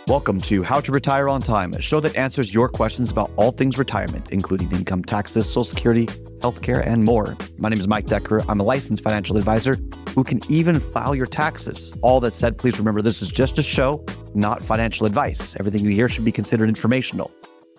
Welcome to How to Retire on Time, a show that answers your questions about all things retirement, including income taxes, Social Security, healthcare, and more. My name is Mike Decker. I'm a licensed financial advisor who can even file your taxes. All that said, please remember this is just a show, not financial advice. Everything you hear should be considered informational.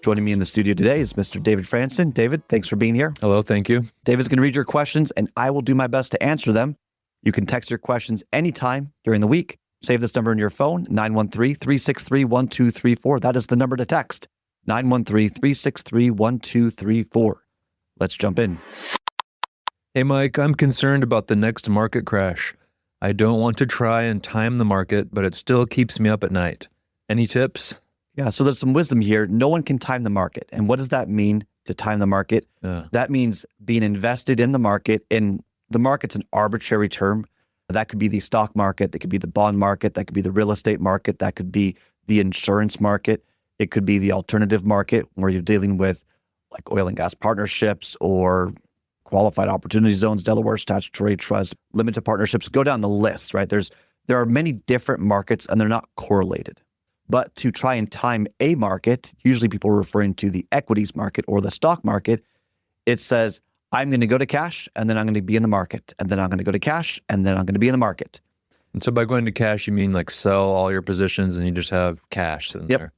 Joining me in the studio today is Mr. David Franson. David, thanks for being here. Hello, thank you. David's going to read your questions, and I will do my best to answer them. You can text your questions anytime during the week. Save this number in your phone, 913-363-1234. That is the number to text, 913-363-1234. Let's jump in. Hey, Mike, I'm concerned about the next market crash. I don't want to try and time the market, but it still keeps me up at night. Any tips? Yeah, so there's some wisdom here. No one can time the market. And what does that mean to time the market? That means being invested in the market. And the market's an arbitrary term. That could be the stock market, that could be the bond market, that could be the real estate market, that could be the insurance market. It could be the alternative market where you're dealing with like oil and gas partnerships or qualified opportunity zones, Delaware statutory trust, limited partnerships. Go down the list, right? There are many different markets and they're not correlated. But to try and time a market, usually people are referring to the equities market or the stock market. It says, I'm going to go to cash, and then I'm going to be in the market, and then I'm going to go to cash, and then I'm going to be in the market. And so by going to cash, you mean like sell all your positions and you just have cash in there?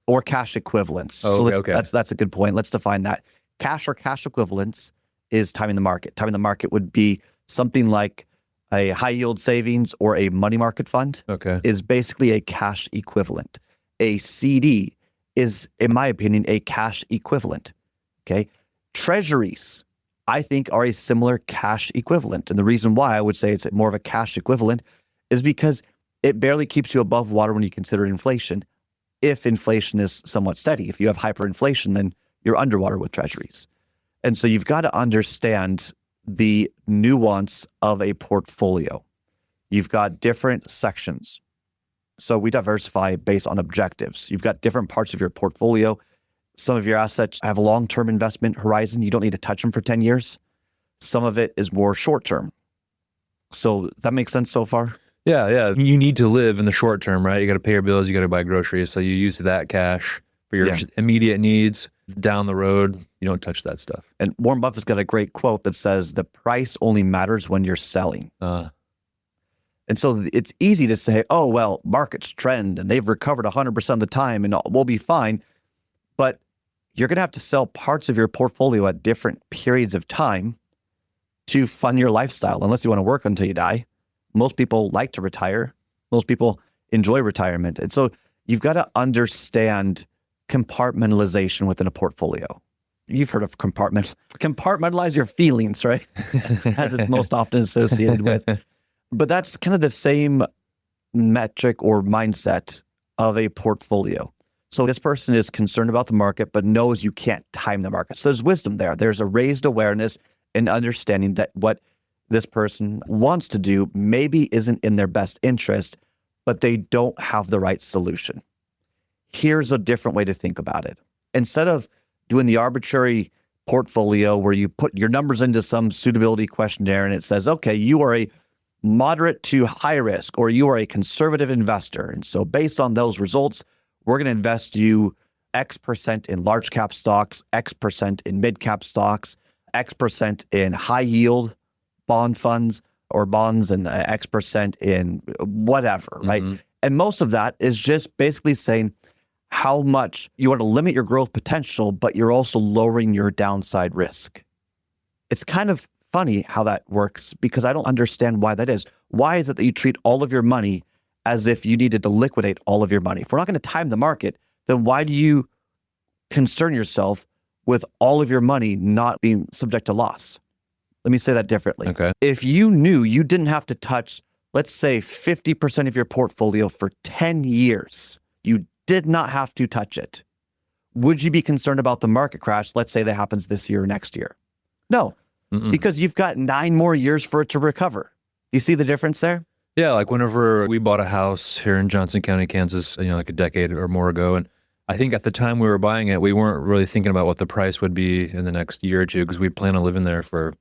Or cash equivalents. Oh, so okay. That's a good point. Let's define that. Cash or cash equivalents is timing the market. Timing the market would be something like a high yield savings or a money market fund is basically a cash equivalent. A CD is, in my opinion, a cash equivalent. Okay. Treasuries, I think, are a similar cash equivalent. And the reason why I would say it's more of a cash equivalent is because it barely keeps you above water when you consider inflation. If inflation is somewhat steady, if you have hyperinflation, then you're underwater with treasuries. And so you've got to understand the nuance of a portfolio. You've got different sections. So we diversify based on objectives. You've got different parts of your portfolio. Some of your assets have a long-term investment horizon. You don't need to touch them for 10 years. Some of it is more short-term. So that makes sense so far? Yeah. You need to live in the short term, right? You got to pay your bills, you got to buy groceries. So you use that cash for your immediate needs. Down the road, you don't touch that stuff. And Warren Buffett's got a great quote that says, the price only matters when you're selling. And so it's easy to say, oh, well, markets trend and they've recovered 100% of the time and we'll be fine. But you're going to have to sell parts of your portfolio at different periods of time to fund your lifestyle, unless you want to work until you die. Most people like to retire. Most people enjoy retirement. And so you've got to understand compartmentalization within a portfolio. You've heard of compartmentalize your feelings, right? As it's most often associated with. But that's kind of the same metric or mindset of a portfolio. So this person is concerned about the market, but knows you can't time the market. So there's wisdom there. There's a raised awareness and understanding that what this person wants to do maybe isn't in their best interest, but they don't have the right solution. Here's a different way to think about it. Instead of doing the arbitrary portfolio where you put your numbers into some suitability questionnaire and it says, okay, you are a moderate to high risk, or you are a conservative investor. And so based on those results, we're going to invest you X% in large cap stocks, X% in mid cap stocks, X% in high yield bond funds or bonds, and X% in whatever, right? And most of that is just basically saying how much you want to limit your growth potential, but you're also lowering your downside risk. It's kind of funny how that works because I don't understand why that is. Why is it that you treat all of your money as if you needed to liquidate all of your money? If we're not going to time the market, then why do you concern yourself with all of your money not being subject to loss? Let me say that differently. Okay. If you knew you didn't have to touch, let's say 50% of your portfolio for 10 years, you did not have to touch it, would you be concerned about the market crash? Let's say that happens this year or next year. No, because you've got 9 more years for it to recover. You see the difference there? Yeah, like whenever we bought a house here in Johnson County, Kansas, like a decade or more ago, and I think at the time we were buying it, we weren't really thinking about what the price would be in the next year or two because we plan on living there for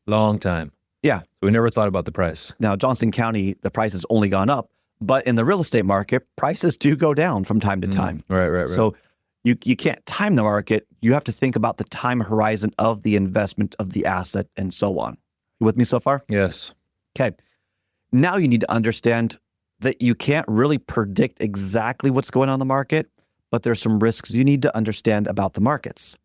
a long time. Yeah. So we never thought about the price. Now, Johnson County, the price has only gone up, But in the real estate market, prices do go down from time to time. Right. So you can't time the market. You have to think about the time horizon of the investment of the asset and so on. You with me so far? Yes. Okay. Now you need to understand that you can't really predict exactly what's going on in the market, but there's some risks you need to understand about the markets.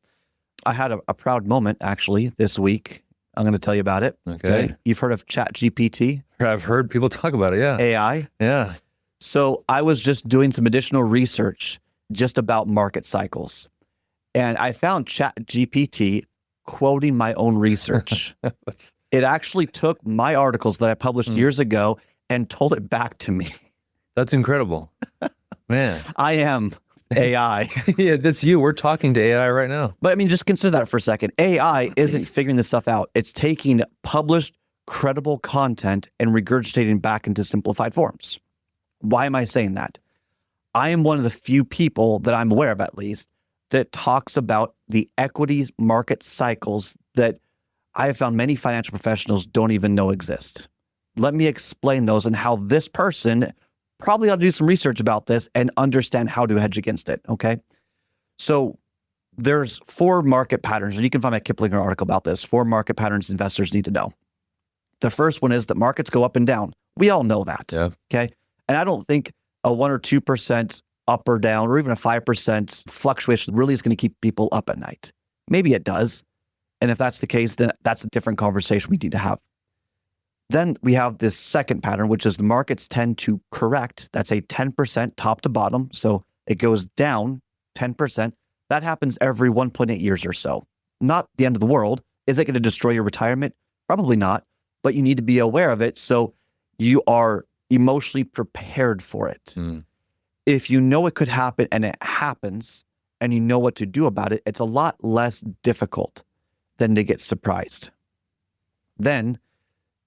I had a proud moment actually this week. I'm going to tell you about it. Okay. You've heard of ChatGPT? I've heard people talk about it. Yeah. AI? Yeah. So I was just doing some additional research just about market cycles. And I found ChatGPT quoting my own research. It actually took my articles that I published years ago and told it back to me. That's incredible. Man. I am AI. Yeah, that's you. We're talking to AI right now. But I mean, just consider that for a second. AI isn't figuring this stuff out. It's taking published, credible content and regurgitating back into simplified forms. Why am I saying that? I am one of the few people that I'm aware of, at least, that talks about the equities market cycles that I have found many financial professionals don't even know exist. Let me explain those and how this person probably ought to do some research about this and understand how to hedge against it, okay? So there's 4 market patterns, and you can find my Kiplinger article about this, 4 market patterns investors need to know. The first one is that markets go up and down. We all know that, okay? And I don't think a 1 or 2% up or down, or even a 5% fluctuation really is going to keep people up at night. Maybe it does. And if that's the case, then that's a different conversation we need to have. Then we have this second pattern, which is the markets tend to correct. That's a 10% top to bottom. So it goes down 10%. That happens every 1.8 years or so. Not the end of the world. Is it going to destroy your retirement? Probably not, but you need to be aware of it so you are emotionally prepared for it. If you know it could happen and it happens and you know what to do about it, it's a lot less difficult than to get surprised. Then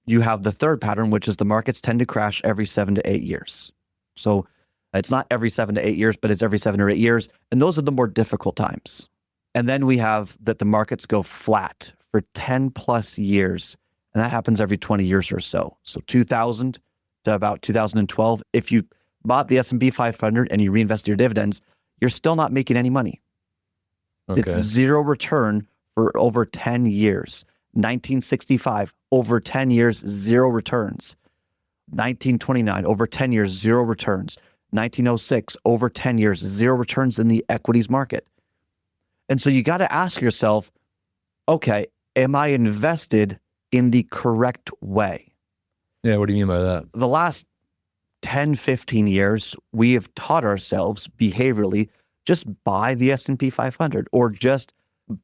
you have the third pattern, which is the markets tend to crash every 7 to 8 years. So it's not every 7 to 8 years, but it's every 7 or 8 years. And those are the more difficult times. And then we have that the markets go flat for 10 plus years. And that happens every 20 years or so. So 2000 to about 2012, if you bought the S&P 500 and you reinvested your dividends, you're still not making any money. It's zero return for over 10 years. 1965, over 10 years, 0 returns. 1929, over 10 years, 0 returns. 1906, over 10 years, 0 returns in the equities market. And so you got to ask yourself, okay, am I invested in the correct way? Yeah, what do you mean by that? The last 10, 15 years, we have taught ourselves behaviorally, just buy the S&P 500 or just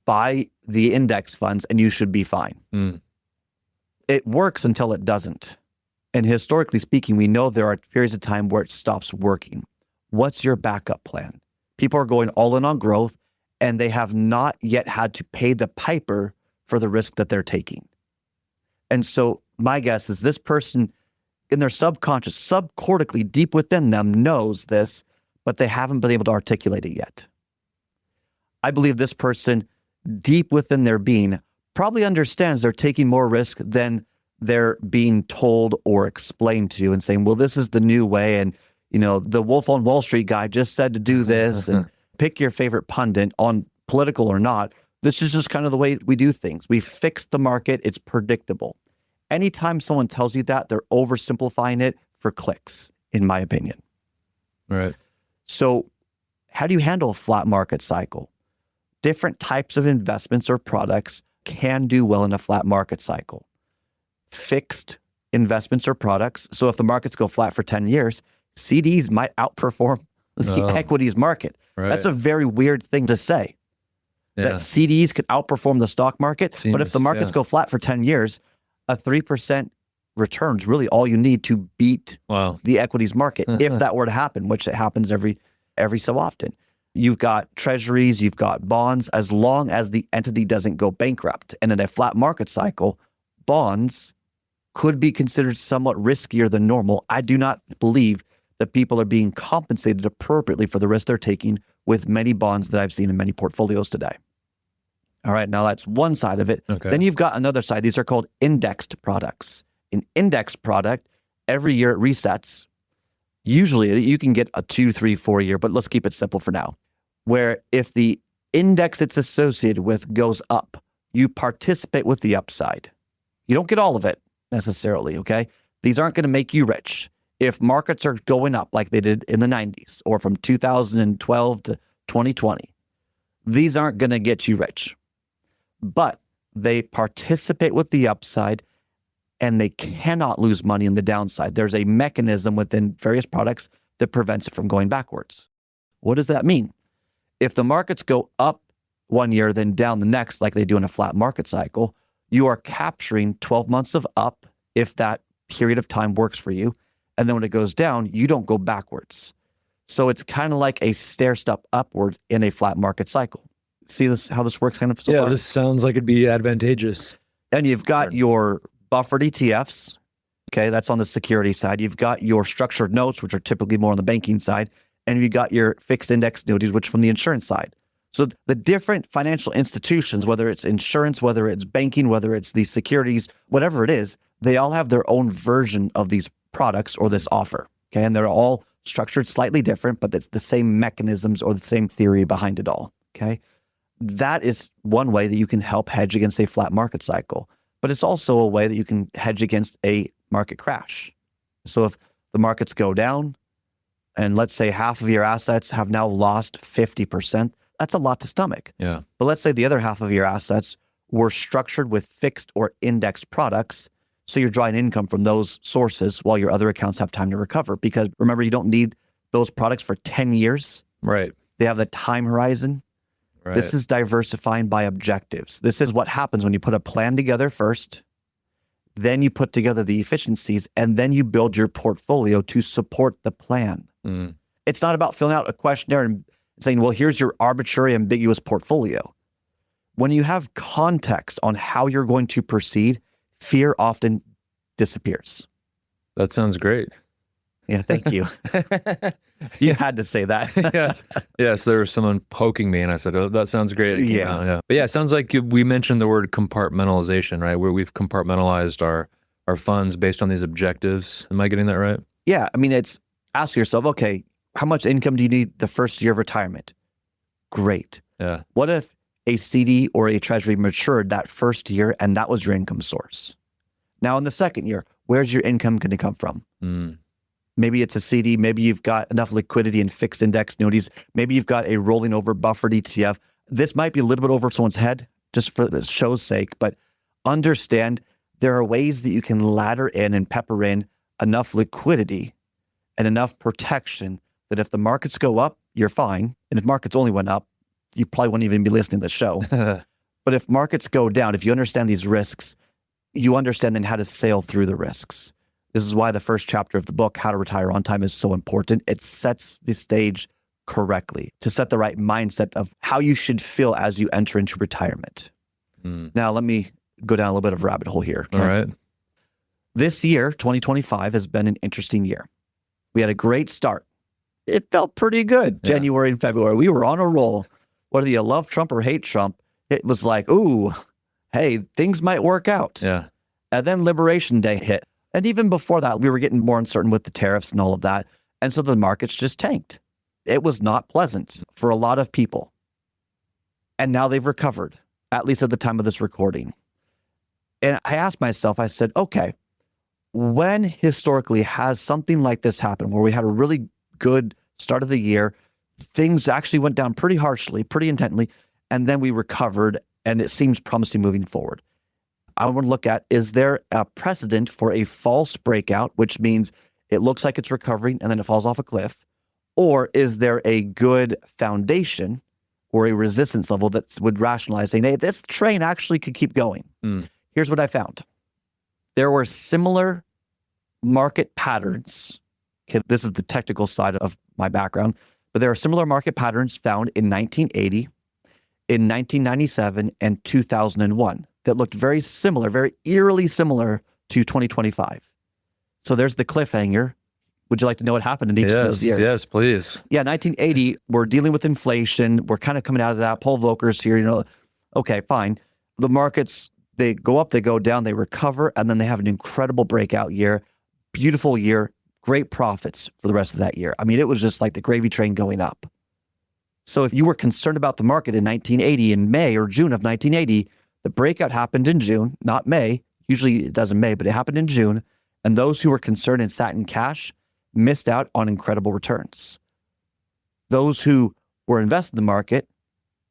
buy the index funds and you should be fine. It works until it doesn't. And historically speaking, we know there are periods of time where it stops working. What's your backup plan? People are going all in on growth and they have not yet had to pay the piper for the risk that they're taking. And so my guess is this person in their subconscious, subcortically deep within them knows this, but they haven't been able to articulate it yet. I believe this person deep within their being probably understands they're taking more risk than they're being told or explained to and saying, well, this is the new way. And, you know, the Wolf on Wall Street guy just said to do this and pick your favorite pundit on political or not. This is just kind of the way we do things. We fixed the market. It's predictable. Anytime someone tells you that, they're oversimplifying it for clicks, in my opinion. Right. So how do you handle a flat market cycle? Different types of investments or products can do well in a flat market cycle. Fixed investments or products. So if the markets go flat for 10 years, CDs might outperform the equities market. Right. That's a very weird thing to say. That CDs could outperform the stock market. But if the markets go flat for 10 years, a 3% return is really all you need to beat the equities market. If that were to happen, which it happens every so often. You've got treasuries, you've got bonds, as long as the entity doesn't go bankrupt. And in a flat market cycle, bonds could be considered somewhat riskier than normal. I do not believe that people are being compensated appropriately for the risk they're taking with many bonds that I've seen in many portfolios today. All right, now that's one side of it. Okay. Then you've got another side. These are called indexed products. An indexed product, every year it resets. Usually you can get a 2, 3, 4 year, but let's keep it simple for now, where if the index it's associated with goes up, you participate with the upside. You don't get all of it necessarily, okay? These aren't going to make you rich. If markets are going up like they did in the 90s or from 2012 to 2020, these aren't going to get you rich. But they participate with the upside and they cannot lose money in the downside. There's a mechanism within various products that prevents it from going backwards. What does that mean? If the markets go up one year, then down the next, like they do in a flat market cycle, you are capturing 12 months of up if that period of time works for you. And then when it goes down, you don't go backwards. So it's kind of like a stair step upwards in a flat market cycle. See this, how this works kind of so far? This sounds like it'd be advantageous. And you've got your buffered ETFs. Okay, that's on the security side. You've got your structured notes, which are typically more on the banking side. And you've got your fixed index annuities, which from the insurance side. So the different financial institutions, whether it's insurance, whether it's banking, whether it's these securities, whatever it is, they all have their own version of these products or this offer. Okay, and they're all structured slightly different, but it's the same mechanisms or the same theory behind it all. Okay, that is one way that you can help hedge against a flat market cycle, but it's also a way that you can hedge against a market crash. So if the markets go down and let's say half of your assets have now lost 50%, that's a lot to stomach. Yeah. But let's say the other half of your assets were structured with fixed or indexed products. So you're drawing income from those sources while your other accounts have time to recover. Because remember, you don't need those products for 10 years. Right. They have the time horizon. Right. This is diversifying by objectives. This is what happens when you put a plan together first, then you put together the efficiencies, and then you build your portfolio to support the plan. Mm. It's not about filling out a questionnaire and saying, well, here's your arbitrary, ambiguous portfolio. When you have context on how you're going to proceed, fear often disappears. That sounds great. Yeah, thank you. You had to say that. Yes, there was someone poking me and I said, oh, that sounds great. Yeah. But yeah, it sounds like we mentioned the word compartmentalization, right? Where we've compartmentalized our funds based on these objectives. Am I getting that right? Yeah. I mean, it's ask yourself, okay, how much income do you need the first year of retirement? Great. Yeah. What if a CD or a treasury matured that first year and that was your income source? Now in the second year, where's your income going to come from? Mm. Maybe it's a CD. Maybe you've got enough liquidity in fixed index annuities. Maybe you've got a rolling over buffered ETF. This might be a little bit over someone's head just for the show's sake, but understand there are ways that you can ladder in and pepper in enough liquidity and enough protection that if the markets go up, you're fine. And if markets only went up, you probably wouldn't even be listening to the show. But if markets go down, if you understand these risks, you understand then how to sail through the risks. This is why the first chapter of the book, How to Retire on Time, is so important. It sets the stage correctly to set the right mindset of how you should feel as you enter into retirement. Mm. Now, let me go down a little bit of a rabbit hole here. Okay? All right. This year, 2025, has been an interesting year. We had a great start. It felt pretty good. Yeah. January and February, we were on a roll. Whether you love Trump or hate Trump, it was like, ooh, hey, things might work out. Yeah. And then Liberation Day hit. And even before that, we were getting more uncertain with the tariffs and all of that. And so the markets just tanked. It was not pleasant for a lot of people. And now they've recovered, at least at the time of this recording. And I asked myself, I said, okay, when historically has something like this happened where we had a really good start of the year, things actually went down pretty harshly, pretty intently, and then we recovered and it seems promising moving forward? I want to look at, is there a precedent for a false breakout, which means it looks like it's recovering and then it falls off a cliff? Or is there a good foundation or a resistance level that would rationalize saying, hey, this train actually could keep going? Mm. Here's what I found. There were similar market patterns. Okay, this is the technical side of my background, but there are similar market patterns found in 1980, in 1997, and 2001 that looked very similar, very eerily similar to 2025. So there's the cliffhanger. Would you like to know what happened in each of those years? Yes, please. Yeah, 1980, we're dealing with inflation. We're kind of coming out of that. Paul Volcker's here, okay, fine. The markets, they go up, they go down, they recover, and then they have an incredible breakout year, beautiful year, great profits for the rest of that year. I mean, it was just like the gravy train going up. So if you were concerned about the market in 1980, in May or June of 1980, the breakout happened in June, not May. Usually it does in May, but it happened in June. And those who were concerned and sat in cash missed out on incredible returns. Those who were invested in the market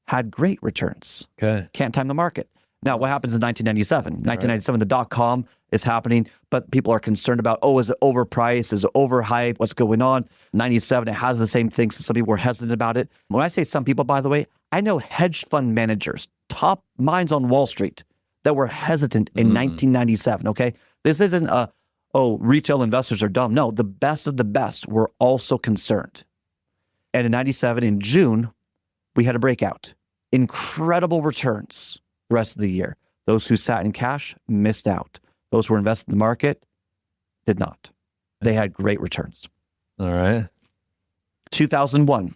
had great returns. Okay. Can't time the market. Now, what happens in 1997? 1997, the dot-com is happening, but people are concerned about, is it overpriced? Is it overhyped? What's going on? 97, it has the same thing, so some people were hesitant about it. When I say some people, by the way, I know hedge fund managers, top minds on Wall Street, that were hesitant in 1997, okay? This isn't retail investors are dumb. No, the best of the best were also concerned. And in 97, in June, we had a breakout. Incredible returns the rest of the year. Those who sat in cash missed out. Those who were invested in the market did not. They had great returns. All right. 2001,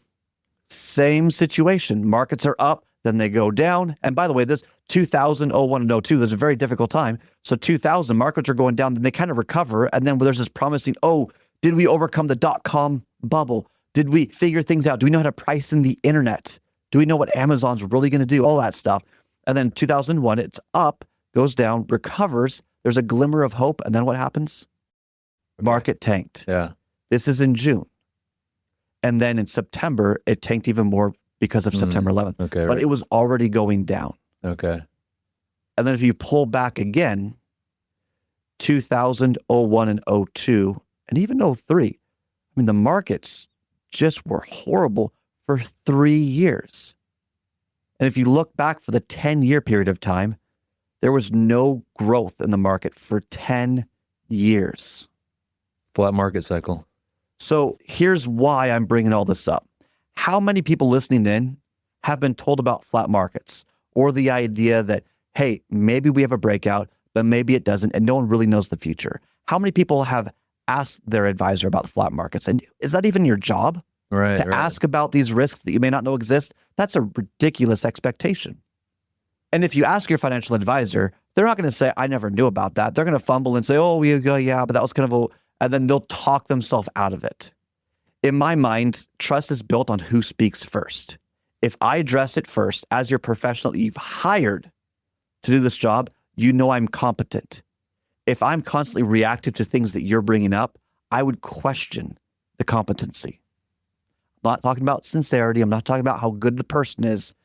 same situation. Markets are up, then they go down. And by the way, this 2000, 01, and 02, there's a very difficult time. So 2000, markets are going down, then they kind of recover. And then there's this promising, did we overcome the dot-com bubble? Did we figure things out? Do we know how to price in the internet? Do we know what Amazon's really going to do? All that stuff. And then 2001, it's up, goes down, recovers. There's a glimmer of hope. And then what happens? Market tanked. Yeah. This is in June. And then in September, it tanked even more because of September 11th. Okay. But it was already going down. Okay. And then if you pull back again, 2000, 01, and 02, and even 03, I mean, the markets just were horrible for 3 years. And if you look back for the 10-year period of time, there was no growth in the market for 10 years. Flat market cycle. So here's why I'm bringing all this up. How many people listening in have been told about flat markets or the idea that, hey, maybe we have a breakout, but maybe it doesn't, and no one really knows the future? How many people have asked their advisor about flat markets? And is that even your job? Right. To ask about these risks that you may not know exist? That's a ridiculous expectation. And if you ask your financial advisor, they're not going to say, I never knew about that. They're going to fumble and say, yeah, but that was kind of and then they'll talk themselves out of it. In my mind, trust is built on who speaks first. If I address it first, as your professional you've hired to do this job, you know I'm competent. If I'm constantly reactive to things that you're bringing up, I would question the competency. I'm not talking about sincerity. I'm not talking about how good the person is.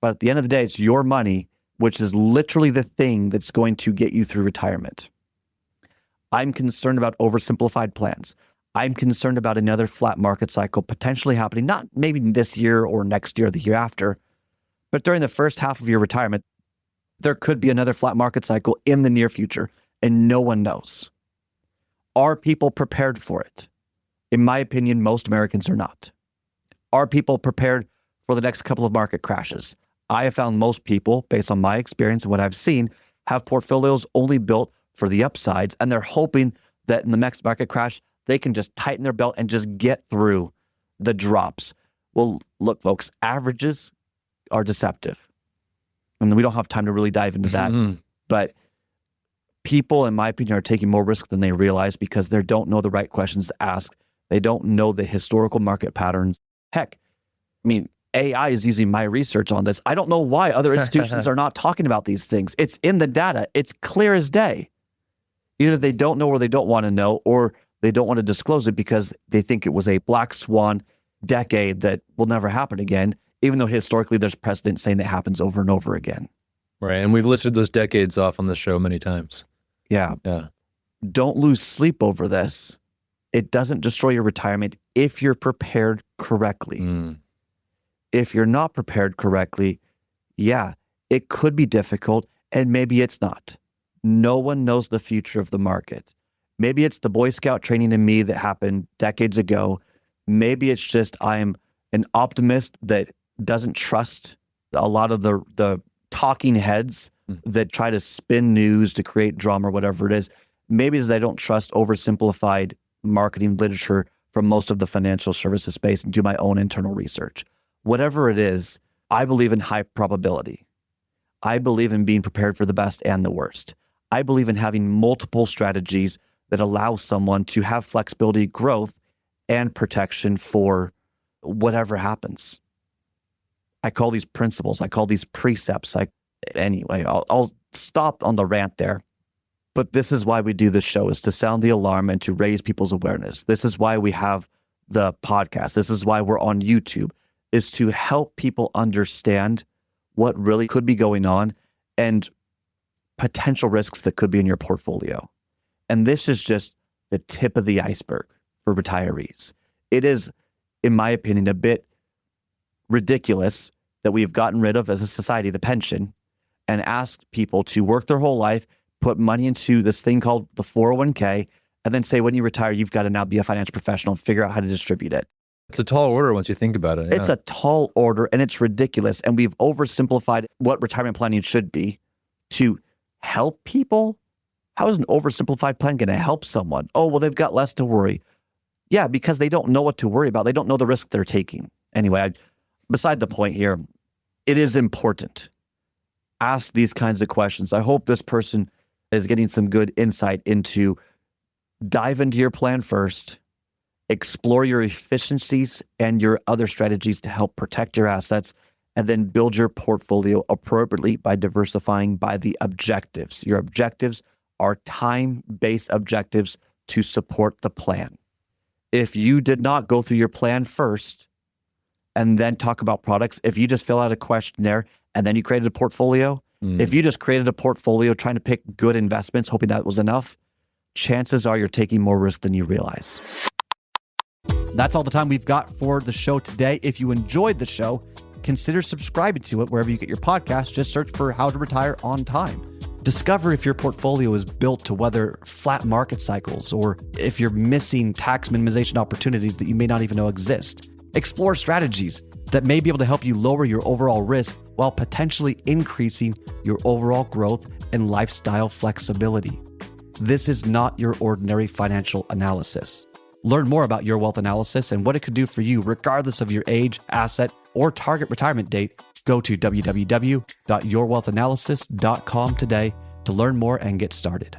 But at the end of the day, it's your money, which is literally the thing that's going to get you through retirement. I'm concerned about oversimplified plans. I'm concerned about another flat market cycle potentially happening, not maybe this year or next year or the year after, but during the first half of your retirement, there could be another flat market cycle in the near future, and no one knows. Are people prepared for it? In my opinion, most Americans are not. Are people prepared for the next couple of market crashes? I have found most people, based on my experience and what I've seen, have portfolios only built for the upsides, and they're hoping that in the next market crash, they can just tighten their belt and just get through the drops. Well, look, folks, averages are deceptive. And we don't have time to really dive into that. But people, in my opinion, are taking more risk than they realize because they don't know the right questions to ask. They don't know the historical market patterns. Heck, I mean, AI is using my research on this. I don't know why other institutions are not talking about these things. It's in the data. It's clear as day. Either they don't know or they don't want to know, or they don't want to disclose it because they think it was a black swan decade that will never happen again, even though historically there's precedent saying that happens over and over again. Right. And we've listed those decades off on the show many times. Yeah. Don't lose sleep over this. It doesn't destroy your retirement if you're prepared correctly. If you're not prepared correctly, it could be difficult, and maybe it's not. No one knows the future of the market. Maybe it's the Boy Scout training in me that happened decades ago. Maybe it's just I'm an optimist that doesn't trust a lot of the talking heads that try to spin news to create drama or whatever it is. Maybe it's that I don't trust oversimplified marketing literature from most of the financial services space and do my own internal research. Whatever it is, I believe in high probability. I believe in being prepared for the best and the worst. I believe in having multiple strategies that allows someone to have flexibility, growth, and protection for whatever happens. I call these principles, I call these precepts. Anyway, I'll stop on the rant there. But this is why we do this show, is to sound the alarm and to raise people's awareness. This is why we have the podcast. This is why we're on YouTube, is to help people understand what really could be going on and potential risks that could be in your portfolio. And this is just the tip of the iceberg for retirees. It is, in my opinion, a bit ridiculous that we've gotten rid of as a society the pension and asked people to work their whole life, put money into this thing called the 401k, and then say when you retire, you've got to now be a financial professional and figure out how to distribute it. It's a tall order once you think about it. Yeah. It's a tall order and it's ridiculous. And we've oversimplified what retirement planning should be to help people. How is an oversimplified plan going to help someone? Oh, well, they've got less to worry. Yeah, because they don't know what to worry about. They don't know the risk they're taking. Anyway, beside the point here, it is important. Ask these kinds of questions. I hope this person is getting some good insight into dive into your plan first, explore your efficiencies and your other strategies to help protect your assets, and then build your portfolio appropriately by diversifying by the objectives. Your objectives are time-based objectives to support the plan. If you did not go through your plan first and then talk about products, if you just fill out a questionnaire and then you created a portfolio, if you just created a portfolio trying to pick good investments, hoping that was enough, chances are you're taking more risk than you realize. That's all the time we've got for the show today. If you enjoyed the show, consider subscribing to it wherever you get your podcast. Just search for How to Retire on Time. Discover if your portfolio is built to weather flat market cycles or if you're missing tax minimization opportunities that you may not even know exist. Explore strategies that may be able to help you lower your overall risk while potentially increasing your overall growth and lifestyle flexibility. This is not your ordinary financial analysis. Learn more about Your Wealth Analysis and what it could do for you regardless of your age, asset, or target retirement date. Go to www.yourwealthanalysis.com today to learn more and get started.